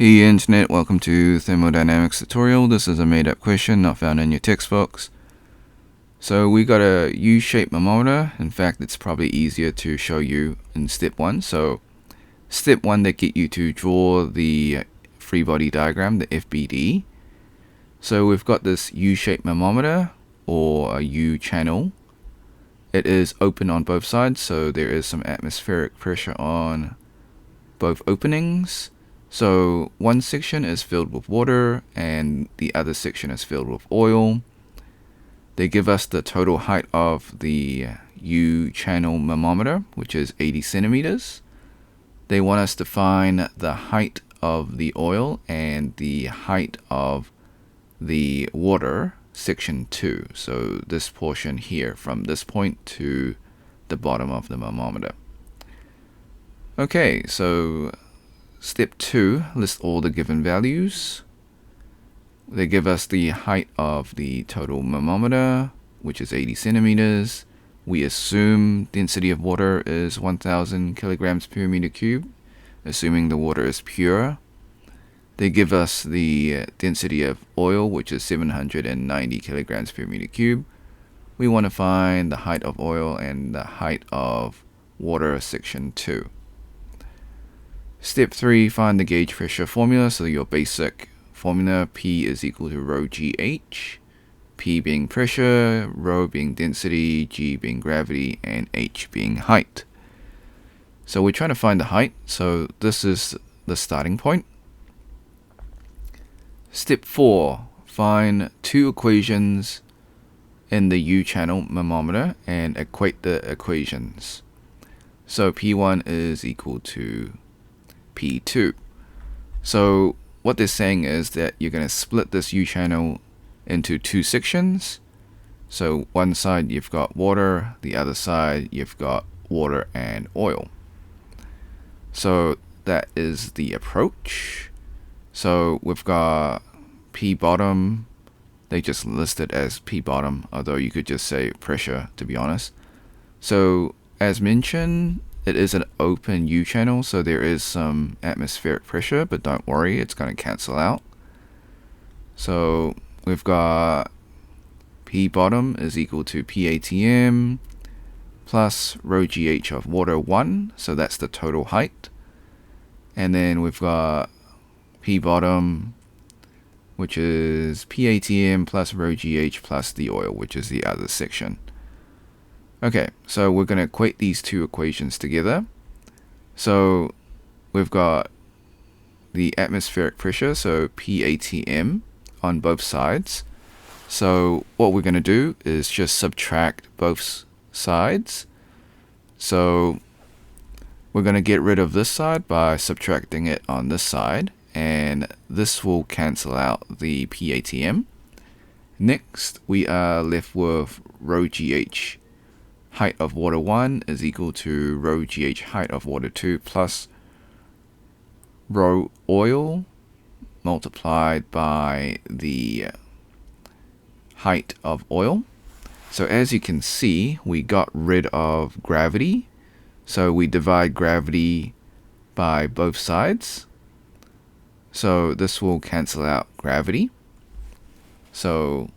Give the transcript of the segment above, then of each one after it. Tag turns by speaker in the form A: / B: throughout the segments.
A: Hey Internet, welcome to Thermodynamics tutorial. This is a made-up question not found in your textbooks. So we got a U-shaped thermometer. In fact, it's probably easier to show you in step 1. So step 1, they get you to draw the free body diagram, the FBD. So we've got this U-shaped thermometer or a U channel. It is open on both sides, so there is some atmospheric pressure on both openings. So one section is filled with water and the other section is filled with oil. They give us the total height of the U channel thermometer, which is 80 centimeters. They want us to find the height of the oil and the height of the water, section 2. So this portion here, from this point to the bottom of the thermometer. Okay, so step 2, list all the given values. They give us the height of the total thermometer, which is 80 centimeters. We assume density of water is 1000 kilograms per meter cube, assuming the water is pure. They give us the density of oil, which is 790 kilograms per meter cube. We want to find the height of oil and the height of water, section 2. Step 3, find the gauge pressure formula. So your basic formula, P is equal to rho GH. P being pressure, rho being density, G being gravity, and H being height. So we're trying to find the height. So this is the starting point. Step 4, find two equations in the U channel thermometer and equate the equations. So P1 is equal to P2. So what they're saying is that you're going to split this U channel into two sections. So one side you've got water, the other side you've got water and oil. So that is the approach. So we've got P bottom. They just list it as P bottom, although you could just say pressure, to be honest. So as mentioned, it is an open U channel, so there is some atmospheric pressure, but don't worry, it's going to cancel out. So we've got P bottom is equal to PATM plus rho GH of water 1, so that's the total height. And then we've got P bottom, which is PATM plus rho GH plus the oil, which is the other section. Okay, so we're going to equate these two equations together. So we've got the atmospheric pressure, so PATM on both sides. So what we're going to do is just subtract both sides. So we're going to get rid of this side by subtracting it on this side, and this will cancel out the PATM. Next, we are left with rho GH. Height of water 1 is equal to rho GH height of water 2 plus rho oil multiplied by the height of oil. So as you can see, we got rid of gravity. So we divide gravity by both sides. So this will cancel out gravity. So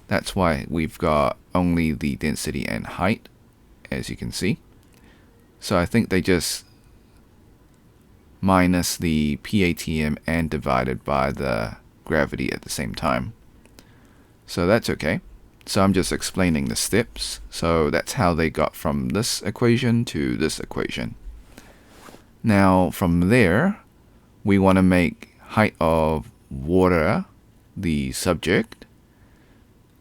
A: that's why we've got only the density and height, as you can see. So I think they just minus the PATM and divided by the gravity at the same time. So that's okay. So I'm just explaining the steps. So that's how they got from this equation to this equation. Now from there, we want to make height of water the subject.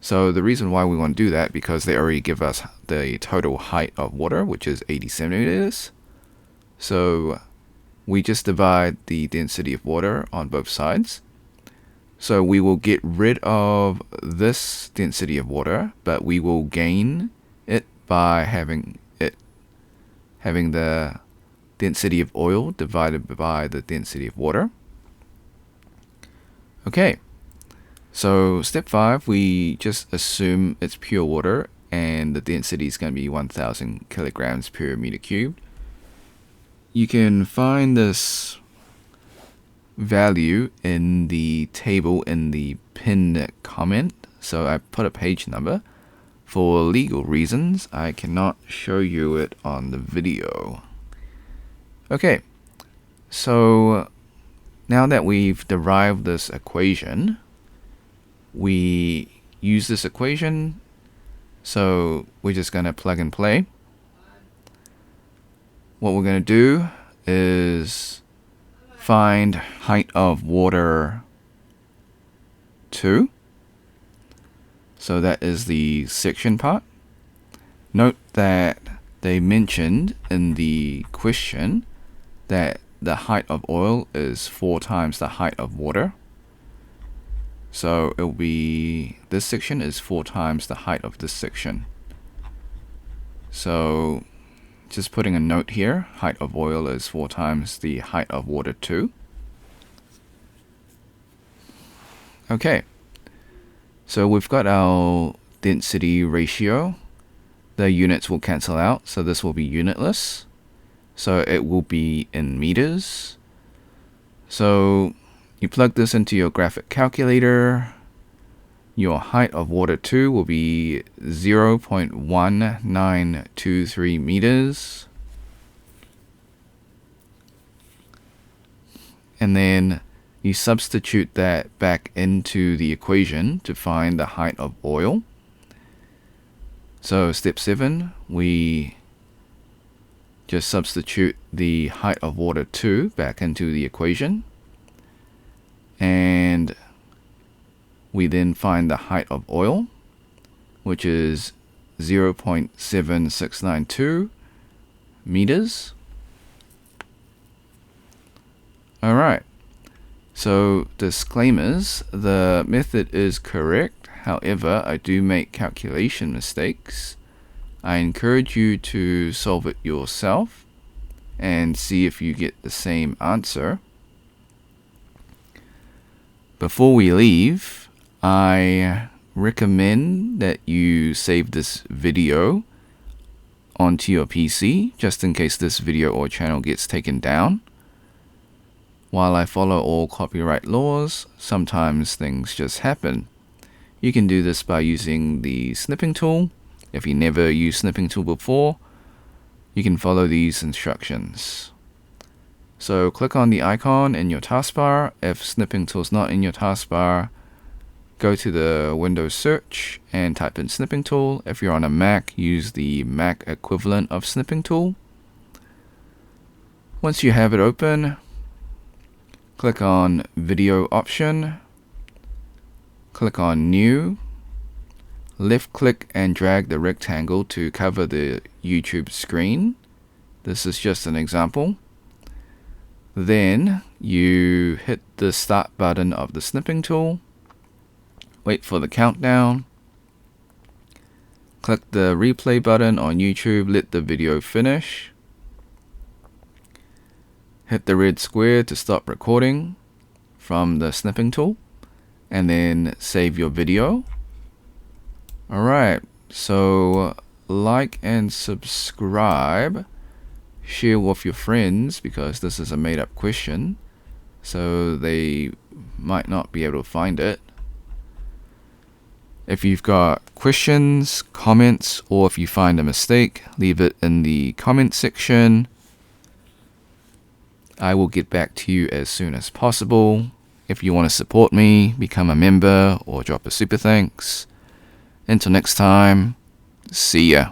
A: So the reason why we want to do that, because they already give us the total height of water, which is 80 centimeters. So we just divide the density of water on both sides. So we will get rid of this density of water, but we will gain it by having the density of oil divided by the density of water. Okay. So step 5, we just assume it's pure water and the density is going to be 1000 kilograms per meter cubed. You can find this value in the table in the pinned comment. So I put a page number. For legal reasons, I cannot show you it on the video. Okay, so now that we've derived this equation, we use this equation, so we're just going to plug and play. What we're going to do is find height of water 2. So that is the section part. Note that they mentioned in the question that the height of oil is 4 times the height of water. So it will be, this section is 4 times the height of this section. So just putting a note here, height of oil is 4 times the height of water 2. Okay, so we've got our density ratio. The units will cancel out, so this will be unitless. So it will be in meters. So you plug this into your graphic calculator. Your height of water 2 will be 0.1923 meters. And then you substitute that back into the equation to find the height of oil. So step 7, we just substitute the height of water 2 back into the equation. And we then find the height of oil, which is 0.7692 meters. Alright, so disclaimers, the method is correct. However, I do make calculation mistakes. I encourage you to solve it yourself and see if you get the same answer. Before we leave, I recommend that you save this video onto your PC just in case this video or channel gets taken down. While I follow all copyright laws, sometimes things just happen. You can do this by using the snipping tool. If you never used snipping tool before, you can follow these instructions. So click on the icon in your taskbar. If snipping tool is not in your taskbar, go to the Windows search and type in snipping tool. If you're on a Mac, use the Mac equivalent of snipping tool. Once you have it open, click on video option, click on new, left click and drag the rectangle to cover the YouTube screen. This is just an example. Then you hit the start button of the snipping tool, wait for the countdown, click the replay button on YouTube, let the video finish, hit the red square to stop recording from the snipping tool, and then save your video. Alright, so like and subscribe, share with your friends because this is a made up question, so they might not be able to find it. If you've got questions, comments, or if you find a mistake, leave it in the comment section. I will get back to you as soon as possible. If you want to support me, become a member or drop a super thanks. Until next time, see ya.